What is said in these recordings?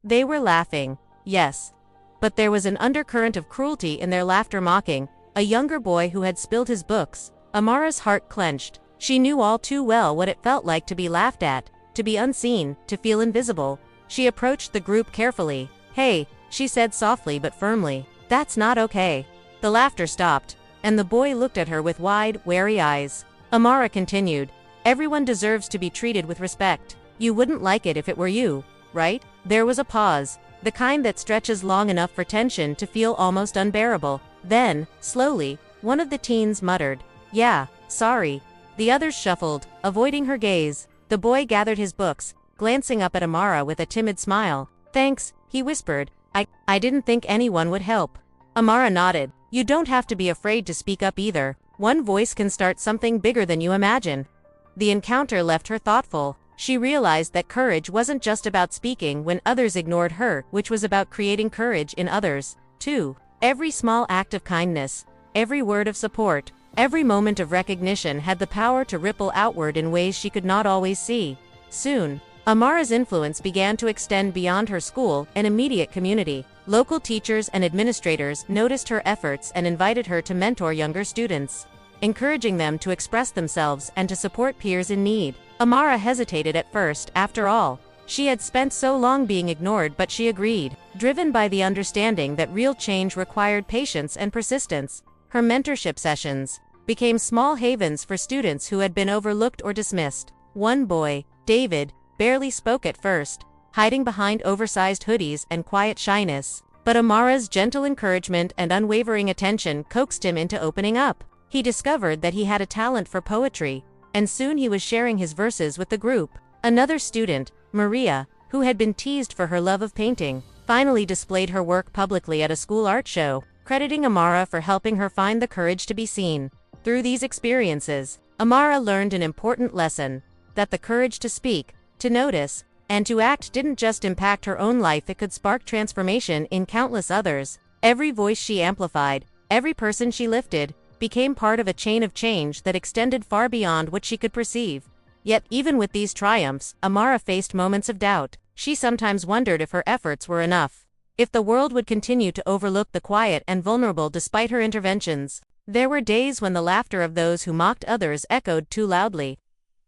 They were laughing, yes. But there was an undercurrent of cruelty in their laughter, mocking a younger boy who had spilled his books. Amara's heart clenched. She knew all too well what it felt like to be laughed at, to be unseen, to feel invisible. She approached the group carefully. "Hey," she said softly but firmly. "That's not okay." The laughter stopped, and the boy looked at her with wide, wary eyes. Amara continued, "Everyone deserves to be treated with respect. You wouldn't like it if it were you, right?" There was a pause, the kind that stretches long enough for tension to feel almost unbearable. Then, slowly, one of the teens muttered, "Yeah, sorry." The others shuffled, avoiding her gaze. The boy gathered his books, glancing up at Amara with a timid smile. "Thanks," he whispered. I didn't think anyone would help." Amara nodded. "You don't have to be afraid to speak up either. One voice can start something bigger than you imagine." The encounter left her thoughtful. She realized that courage wasn't just about speaking when others ignored her, which was about creating courage in others, too. Every small act of kindness, every word of support, every moment of recognition had the power to ripple outward in ways she could not always see. Soon, Amara's influence began to extend beyond her school and immediate community. Local teachers and administrators noticed her efforts and invited her to mentor younger students, encouraging them to express themselves and to support peers in need. Amara hesitated at first. After all, she had spent so long being ignored, but she agreed, driven by the understanding that real change required patience and persistence. Her mentorship sessions became small havens for students who had been overlooked or dismissed. One boy, David, barely spoke at first, hiding behind oversized hoodies and quiet shyness. But Amara's gentle encouragement and unwavering attention coaxed him into opening up. He discovered that he had a talent for poetry, and soon he was sharing his verses with the group. Another student, Maria, who had been teased for her love of painting, finally displayed her work publicly at a school art show, crediting Amara for helping her find the courage to be seen. Through these experiences, Amara learned an important lesson: that the courage to speak, to notice, and to act didn't just impact her own life, it could spark transformation in countless others. Every voice she amplified, every person she lifted, became part of a chain of change that extended far beyond what she could perceive. Yet, even with these triumphs, Amara faced moments of doubt. She sometimes wondered if her efforts were enough, if the world would continue to overlook the quiet and vulnerable despite her interventions. There were days when the laughter of those who mocked others echoed too loudly.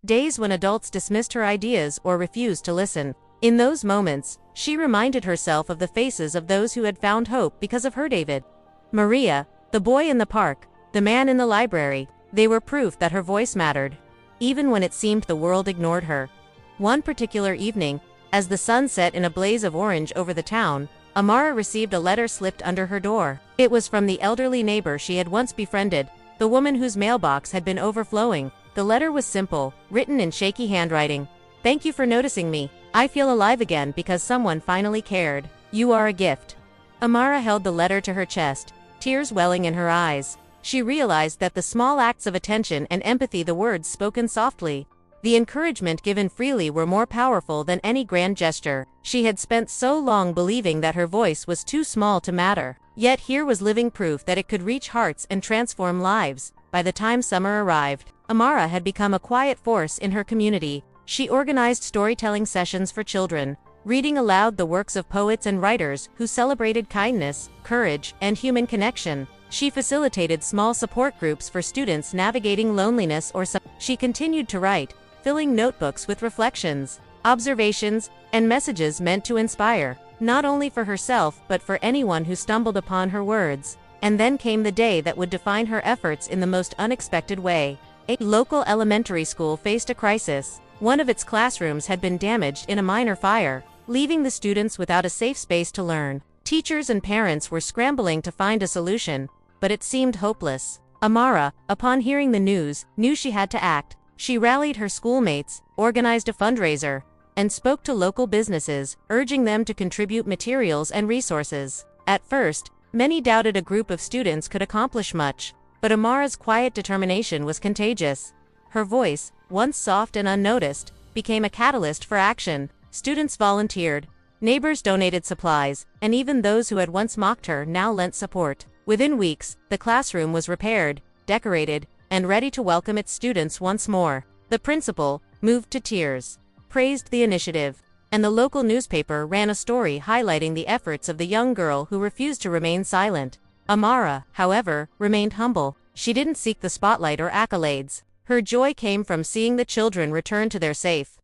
Days when adults dismissed her ideas or refused to listen. In those moments, she reminded herself of the faces of those who had found hope because of her. David, Maria, the boy in the park, the man in the library, they were proof that her voice mattered, even when it seemed the world ignored her. One particular evening, as the sun set in a blaze of orange over the town, Amara received a letter slipped under her door. It was from the elderly neighbor she had once befriended, the woman whose mailbox had been overflowing. The letter was simple, written in shaky handwriting. "Thank you for noticing me. I feel alive again because someone finally cared. You are a gift." Amara held the letter to her chest, tears welling in her eyes. She realized that the small acts of attention and empathy, the words spoken softly, the encouragement given freely, were more powerful than any grand gesture. She had spent so long believing that her voice was too small to matter. Yet here was living proof that it could reach hearts and transform lives. By the time summer arrived, Amara had become a quiet force in her community. She organized storytelling sessions for children, reading aloud the works of poets and writers who celebrated kindness, courage, and human connection. She facilitated small support groups for students navigating loneliness or She continued to write, filling notebooks with reflections, observations, and messages meant to inspire, not only for herself but for anyone who stumbled upon her words. And then came the day that would define her efforts in the most unexpected way. A local elementary school faced a crisis. One of its classrooms had been damaged in a minor fire, leaving the students without a safe space to learn. Teachers and parents were scrambling to find a solution, but it seemed hopeless. Amara, upon hearing the news, knew she had to act. She rallied her schoolmates, organized a fundraiser, and spoke to local businesses, urging them to contribute materials and resources. At first, many doubted a group of students could accomplish much, but Amara's quiet determination was contagious. Her voice, once soft and unnoticed, became a catalyst for action. Students volunteered, neighbors donated supplies, and even those who had once mocked her now lent support. Within weeks, the classroom was repaired, decorated, and ready to welcome its students once more. The principal, moved to tears, praised the initiative, and the local newspaper ran a story highlighting the efforts of the young girl who refused to remain silent. Amara, however, remained humble. She didn't seek the spotlight or accolades. Her joy came from seeing the children return to their safe,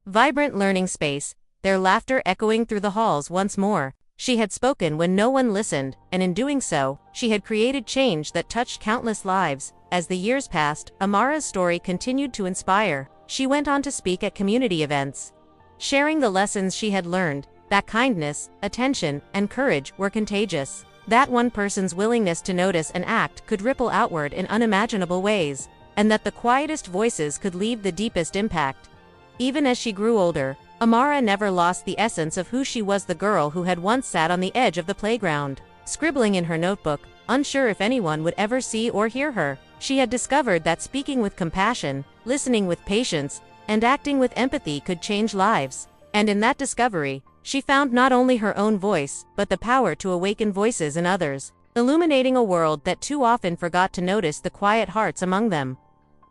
vibrant learning space, their laughter echoing through the halls once more. She had spoken when no one listened, and in doing so, she had created change that touched countless lives. As the years passed, Amara's story continued to inspire. She went on to speak at community events, sharing the lessons she had learned, that kindness, attention, and courage were contagious. That one person's willingness to notice and act could ripple outward in unimaginable ways, and that the quietest voices could leave the deepest impact. Even as she grew older, Amara never lost the essence of who she was, the girl who had once sat on the edge of the playground, scribbling in her notebook, unsure if anyone would ever see or hear her. She had discovered that speaking with compassion, listening with patience, and acting with empathy could change lives. And in that discovery, she found not only her own voice, but the power to awaken voices in others, illuminating a world that too often forgot to notice the quiet hearts among them.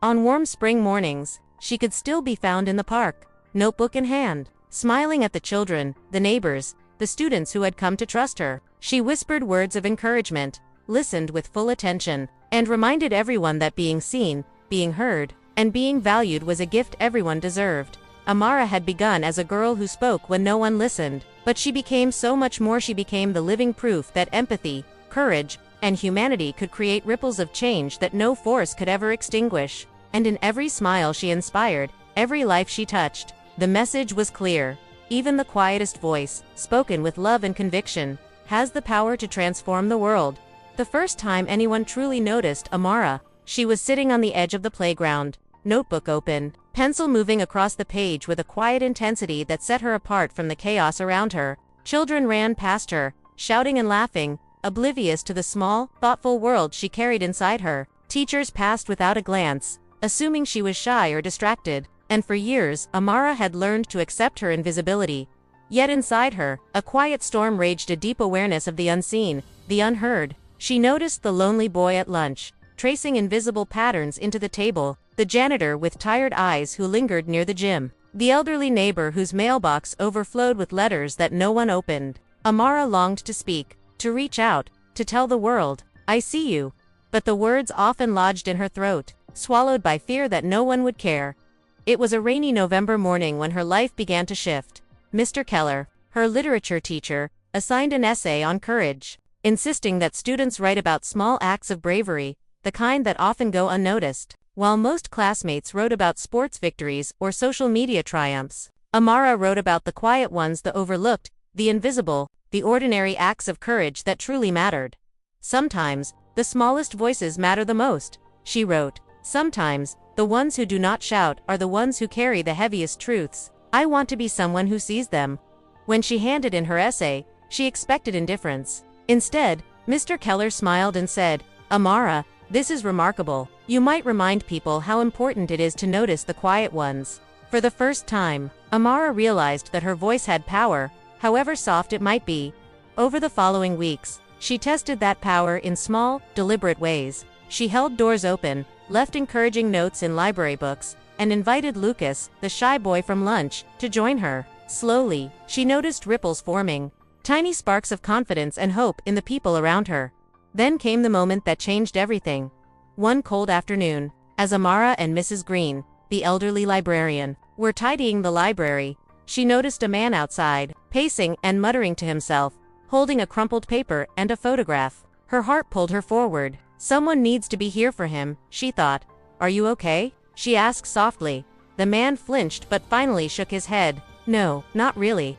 On warm spring mornings, she could still be found in the park, notebook in hand, smiling at the children, the neighbors, the students who had come to trust her. She whispered words of encouragement, listened with full attention, and reminded everyone that being seen, being heard, and being valued was a gift everyone deserved. Amara had begun as a girl who spoke when no one listened, but she became so much more. She became the living proof that empathy, courage, and humanity could create ripples of change that no force could ever extinguish. And in every smile she inspired, every life she touched, the message was clear. Even the quietest voice, spoken with love and conviction, has the power to transform the world. The first time anyone truly noticed Amara, she was sitting on the edge of the playground, notebook open, pencil moving across the page with a quiet intensity that set her apart from the chaos around her. Children ran past her, shouting and laughing, oblivious to the small, thoughtful world she carried inside her. Teachers passed without a glance, assuming she was shy or distracted. And for years, Amara had learned to accept her invisibility. Yet inside her, a quiet storm raged, a deep awareness of the unseen, the unheard. She noticed the lonely boy at lunch, tracing invisible patterns into the table, the janitor with tired eyes who lingered near the gym, the elderly neighbor whose mailbox overflowed with letters that no one opened. Amara longed to speak, to reach out, to tell the world, "I see you." But the words often lodged in her throat, swallowed by fear that no one would care. It was a rainy November morning when her life began to shift. Mr. Keller, her literature teacher, assigned an essay on courage, insisting that students write about small acts of bravery, the kind that often go unnoticed. While most classmates wrote about sports victories or social media triumphs, Amara wrote about the quiet ones, the overlooked, the invisible, the ordinary acts of courage that truly mattered. Sometimes, the smallest voices matter the most, she wrote. Sometimes, the ones who do not shout are the ones who carry the heaviest truths. I want to be someone who sees them. When she handed in her essay, she expected indifference. Instead, Mr. Keller smiled and said, "Amara, this is remarkable. You might remind people how important it is to notice the quiet ones." For the first time, Amara realized that her voice had power, however soft it might be. Over the following weeks, she tested that power in small, deliberate ways. She held doors open, left encouraging notes in library books, and invited Lucas, the shy boy from lunch, to join her. Slowly, she noticed ripples forming, tiny sparks of confidence and hope in the people around her. Then came the moment that changed everything. One cold afternoon, as Amara and Mrs. Green, the elderly librarian, were tidying the library, she noticed a man outside, pacing and muttering to himself, holding a crumpled paper and a photograph. Her heart pulled her forward. Someone needs to be here for him, she thought. "Are you okay?" she asked softly. The man flinched but finally shook his head. "No, not really."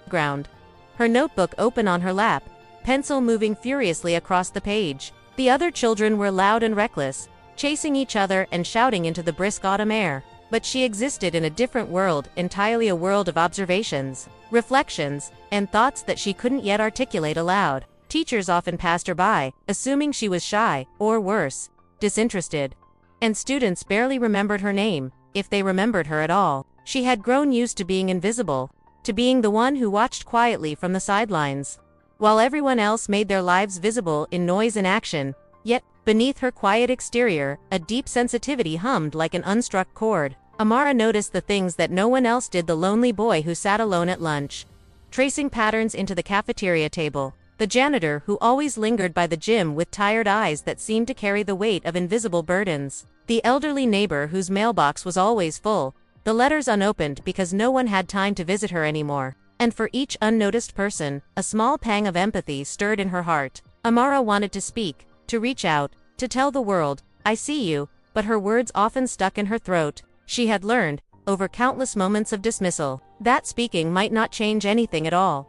Ground. Her notebook open on her lap, pencil moving furiously across the page. The other children were loud and reckless, chasing each other and shouting into the brisk autumn air. But she existed in a different world, entirely a world of observations, reflections, and thoughts that she couldn't yet articulate aloud. Teachers often passed her by, assuming she was shy, or worse, disinterested. And students barely remembered her name, if they remembered her at all. She had grown used to being invisible, to being the one who watched quietly from the sidelines, while everyone else made their lives visible in noise and action. Yet, Beneath her quiet exterior, a deep sensitivity hummed like an unstruck chord. Amara noticed the things that no one else did: the lonely boy who sat alone at lunch, tracing patterns into the cafeteria table; the janitor who always lingered by the gym with tired eyes that seemed to carry the weight of invisible burdens; the elderly neighbor whose mailbox was always full, the letters unopened because no one had time to visit her anymore. And for each unnoticed person, a small pang of empathy stirred in her heart. Amara wanted to speak, to reach out, to tell the world, "I see you," but her words often stuck in her throat. She had learned, over countless moments of dismissal, that speaking might not change anything at all.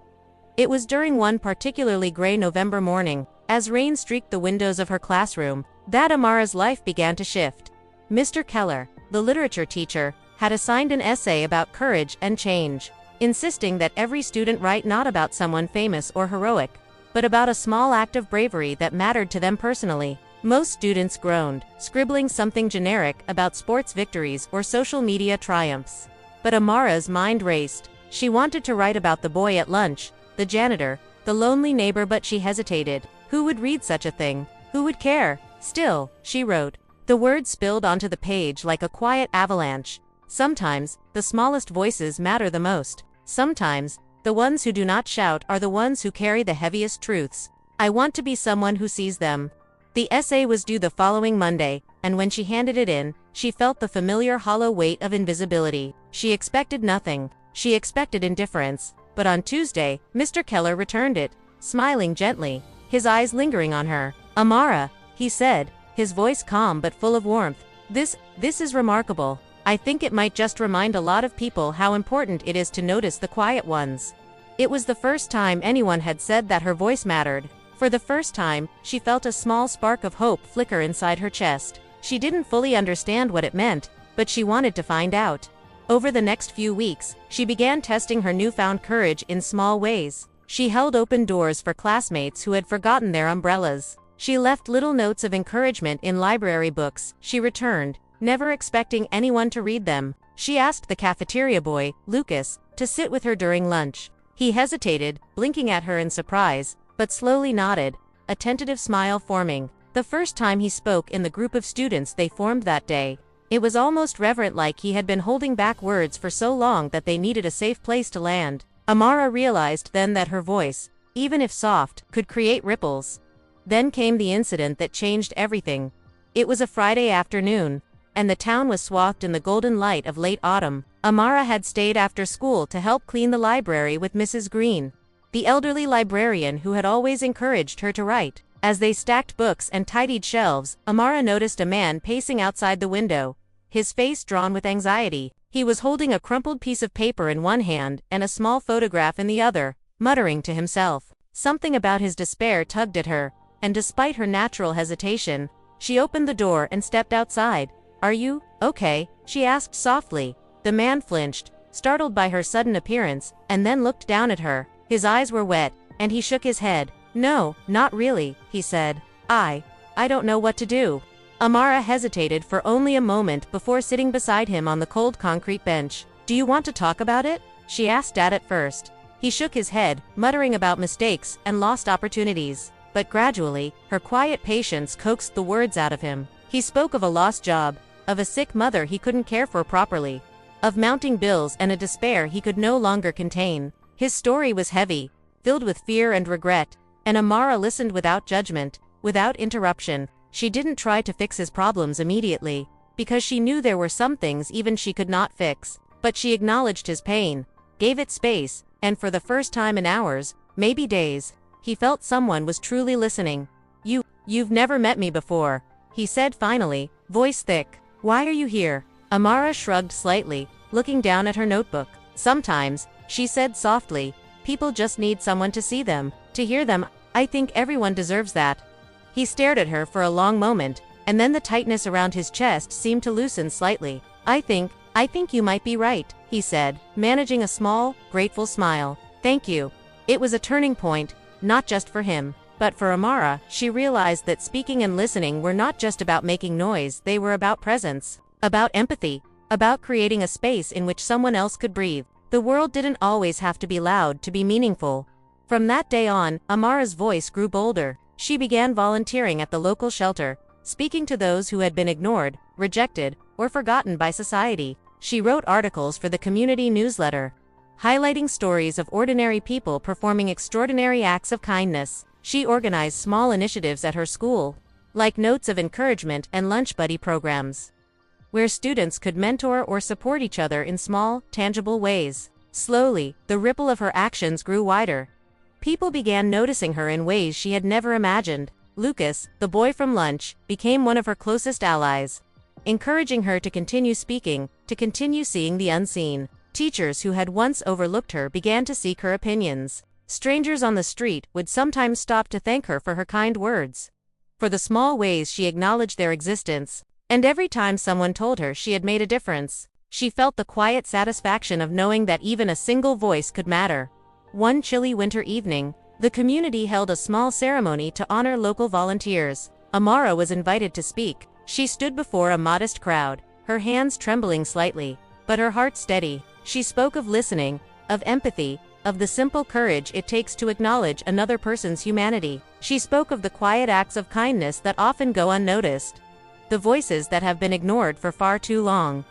It was during one particularly gray November morning, as rain streaked the windows of her classroom, that Amara's life began to shift. Mr. Keller, the literature teacher, had assigned an essay about courage and change, insisting that every student write not about someone famous or heroic, but about a small act of bravery that mattered to them personally. Most students groaned, scribbling something generic about sports victories or social media triumphs. But Amara's mind raced. She wanted to write about the boy at lunch, the janitor, the lonely neighbor, but she hesitated. Who would read such a thing? Who would care? Still, she wrote. The words spilled onto the page like a quiet avalanche. Sometimes, the smallest voices matter the most. Sometimes, the ones who do not shout are the ones who carry the heaviest truths. I want to be someone who sees them. The essay was due the following Monday, and when she handed it in, she felt the familiar hollow weight of invisibility. She expected nothing. She expected indifference. But on Tuesday, Mr. Keller returned it, smiling gently, his eyes lingering on her. "Amara," he said, his voice calm but full of warmth. This is remarkable. I think it might just remind a lot of people how important it is to notice the quiet ones." It was the first time anyone had said that her voice mattered. For the first time, she felt a small spark of hope flicker inside her chest. She didn't fully understand what it meant, but she wanted to find out. Over the next few weeks, she began testing her newfound courage in small ways. She held open doors for classmates who had forgotten their umbrellas. She left little notes of encouragement in library books she returned, never expecting anyone to read them. She asked the cafeteria boy, Lucas, to sit with her during lunch. He hesitated, blinking at her in surprise, but slowly nodded, a tentative smile forming. The first time he spoke in the group of students they formed that day, it was almost reverent, like he had been holding back words for so long that they needed a safe place to land. Amara realized then that her voice, even if soft, could create ripples. Then came the incident that changed everything. It was a Friday afternoon, and the town was swathed in the golden light of late autumn. Amara had stayed after school to help clean the library with Mrs. Green, the elderly librarian who had always encouraged her to write. As they stacked books and tidied shelves, Amara noticed a man pacing outside the window, his face drawn with anxiety. He was holding a crumpled piece of paper in one hand and a small photograph in the other, muttering to himself. Something about his despair tugged at her, and despite her natural hesitation, she opened the door and stepped outside. "Are you okay?" she asked softly. The man flinched, startled by her sudden appearance, and then looked down at her. His eyes were wet, and he shook his head. "No, not really," he said. I don't know what to do." Amara hesitated for only a moment before sitting beside him on the cold concrete bench. "Do you want to talk about it?" she asked Dad at first. He shook his head, muttering about mistakes and lost opportunities. But gradually, her quiet patience coaxed the words out of him. He spoke of a lost job, of a sick mother he couldn't care for properly, of mounting bills and a despair he could no longer contain. His story was heavy, filled with fear and regret, and Amara listened without judgment, without interruption. She didn't try to fix his problems immediately, because she knew there were some things even she could not fix. But she acknowledged his pain, gave it space, and for the first time in hours, maybe days, he felt someone was truly listening. You've never met me before," he said finally, voice thick. "Why are you here?" Amara shrugged slightly, looking down at her notebook. "Sometimes," she said softly, "people just need someone to see them, to hear them. I think everyone deserves that." He stared at her for a long moment, and then the tightness around his chest seemed to loosen slightly. I think you might be right," he said, managing a small, grateful smile. "Thank you." It was a turning point, not just for him, but for Amara. She realized that speaking and listening were not just about making noise, they were about presence, about empathy, about creating a space in which someone else could breathe. The world didn't always have to be loud to be meaningful. From that day on, Amara's voice grew bolder. She began volunteering at the local shelter, speaking to those who had been ignored, rejected, or forgotten by society. She wrote articles for the community newsletter, highlighting stories of ordinary people performing extraordinary acts of kindness. She organized small initiatives at her school, like notes of encouragement and lunch buddy programs, where students could mentor or support each other in small, tangible ways. Slowly, the ripple of her actions grew wider. People began noticing her in ways she had never imagined. Lucas, the boy from lunch, became one of her closest allies, encouraging her to continue speaking, to continue seeing the unseen. Teachers who had once overlooked her began to seek her opinions. Strangers on the street would sometimes stop to thank her for her kind words, for the small ways she acknowledged their existence. And every time someone told her she had made a difference, she felt the quiet satisfaction of knowing that even a single voice could matter. One chilly winter evening, the community held a small ceremony to honor local volunteers. Amara was invited to speak. She stood before a modest crowd, her hands trembling slightly, but her heart steady. She spoke of listening, of empathy, of the simple courage it takes to acknowledge another person's humanity. She spoke of the quiet acts of kindness that often go unnoticed, the voices that have been ignored for far too long.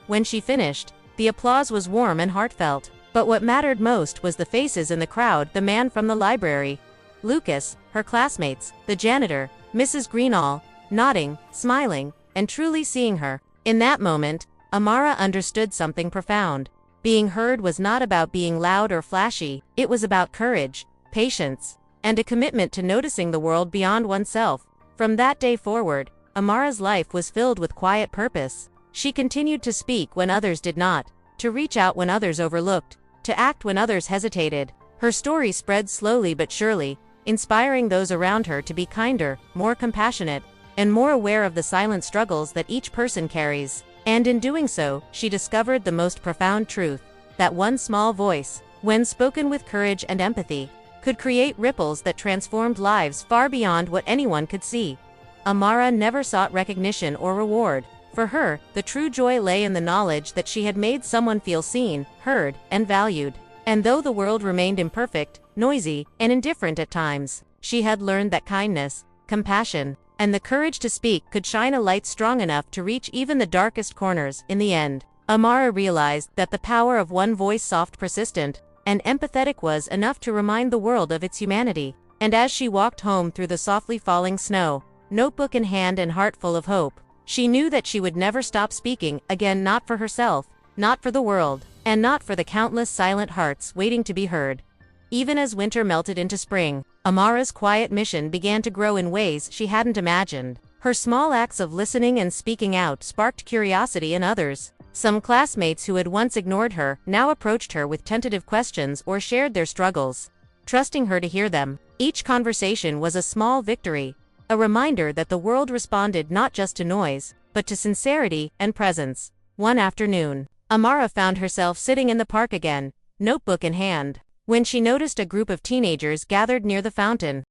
When she finished, the applause was warm and heartfelt. But what mattered most was the faces in the crowd: the man from the library, Lucas, her classmates, the janitor, Mrs. Greenall, nodding, smiling, and truly seeing her. In that moment, Amara understood something profound. Being heard was not about being loud or flashy, it was about courage, patience, and a commitment to noticing the world beyond oneself. From that day forward, Amara's life was filled with quiet purpose. She continued to speak when others did not, to reach out when others overlooked, to act when others hesitated. Her story spread slowly but surely, inspiring those around her to be kinder, more compassionate, and more aware of the silent struggles that each person carries. And in doing so, she discovered the most profound truth: that one small voice, when spoken with courage and empathy, could create ripples that transformed lives far beyond what anyone could see. Amara never sought recognition or reward. For her, the true joy lay in the knowledge that she had made someone feel seen, heard, and valued. And though the world remained imperfect, noisy, and indifferent at times, she had learned that kindness, compassion, and the courage to speak could shine a light strong enough to reach even the darkest corners. In the end, Amara realized that the power of one voice, soft, persistent, and empathetic, was enough to remind the world of its humanity. And as she walked home through the softly falling snow, notebook in hand and heart full of hope, she knew that she would never stop speaking again, not for herself, not for the world, and not for the countless silent hearts waiting to be heard. Even as winter melted into spring, Amara's quiet mission began to grow in ways she hadn't imagined. Her small acts of listening and speaking out sparked curiosity in others. Some classmates who had once ignored her now approached her with tentative questions or shared their struggles, trusting her to hear them. Each conversation was a small victory, a reminder that the world responded not just to noise, but to sincerity and presence. One afternoon, Amara found herself sitting in the park again, notebook in hand, when she noticed a group of teenagers gathered near the fountain.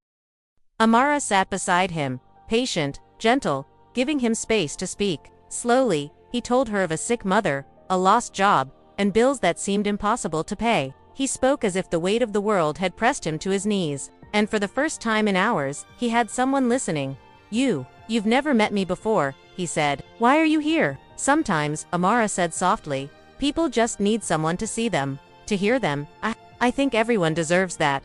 Amara sat beside him, patient, gentle, giving him space to speak. Slowly, he told her of a sick mother, a lost job, and bills that seemed impossible to pay. He spoke as if the weight of the world had pressed him to his knees, and for the first time in hours, he had someone listening. You've never met me before," he said. "Why are you here?" "Sometimes," Amara said softly, "people just need someone to see them, to hear them. I think everyone deserves that."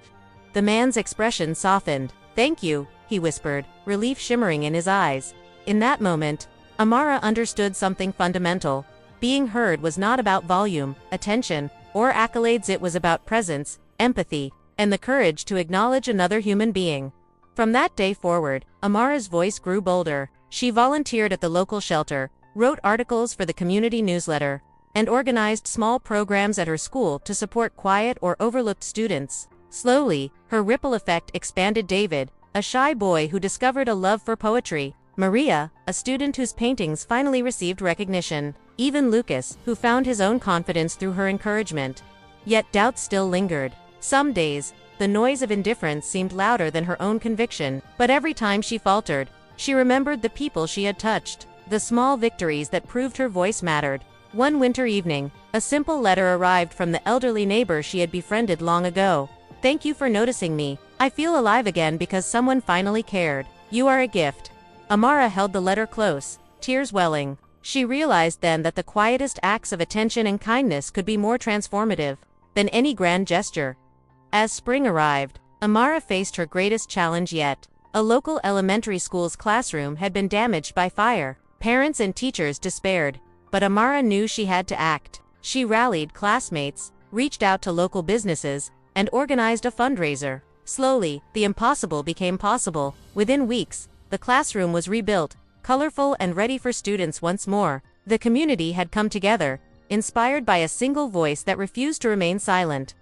The man's expression softened. "Thank you," he whispered, relief shimmering in his eyes. In that moment, Amara understood something fundamental. Being heard was not about volume, attention, or accolades. It was about presence, empathy, and the courage to acknowledge another human being. From that day forward, Amara's voice grew bolder. She volunteered at the local shelter, wrote articles for the community newsletter, and organized small programs at her school to support quiet or overlooked students. Slowly, her ripple effect expanded. David, a shy boy who discovered a love for poetry; Maria, a student whose paintings finally received recognition; even Lucas, who found his own confidence through her encouragement. Yet doubts still lingered. Some days, the noise of indifference seemed louder than her own conviction, but every time she faltered, she remembered the people she had touched, the small victories that proved her voice mattered. One winter evening, a simple letter arrived from the elderly neighbor she had befriended long ago. "Thank you for noticing me. I feel alive again because someone finally cared. You are a gift." Amara held the letter close, tears welling. She realized then that the quietest acts of attention and kindness could be more transformative than any grand gesture. As spring arrived, Amara faced her greatest challenge yet. A local elementary school's classroom had been damaged by fire. Parents and teachers despaired, but Amara knew she had to act. She rallied classmates, reached out to local businesses, and organized a fundraiser. Slowly, the impossible became possible. Within weeks, the classroom was rebuilt, colorful and ready for students once more. The community had come together, inspired by a single voice that refused to remain silent.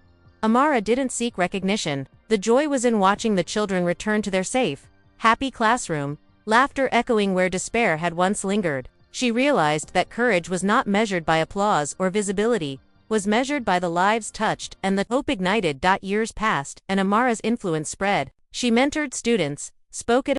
Amara didn't seek recognition. The joy was in watching the children return to their safe, happy classroom, laughter echoing where despair had once lingered. She realized that courage was not measured by applause or visibility, was measured by the lives touched, and the hope ignited. Years passed, and Amara's influence spread. She mentored students, spoke at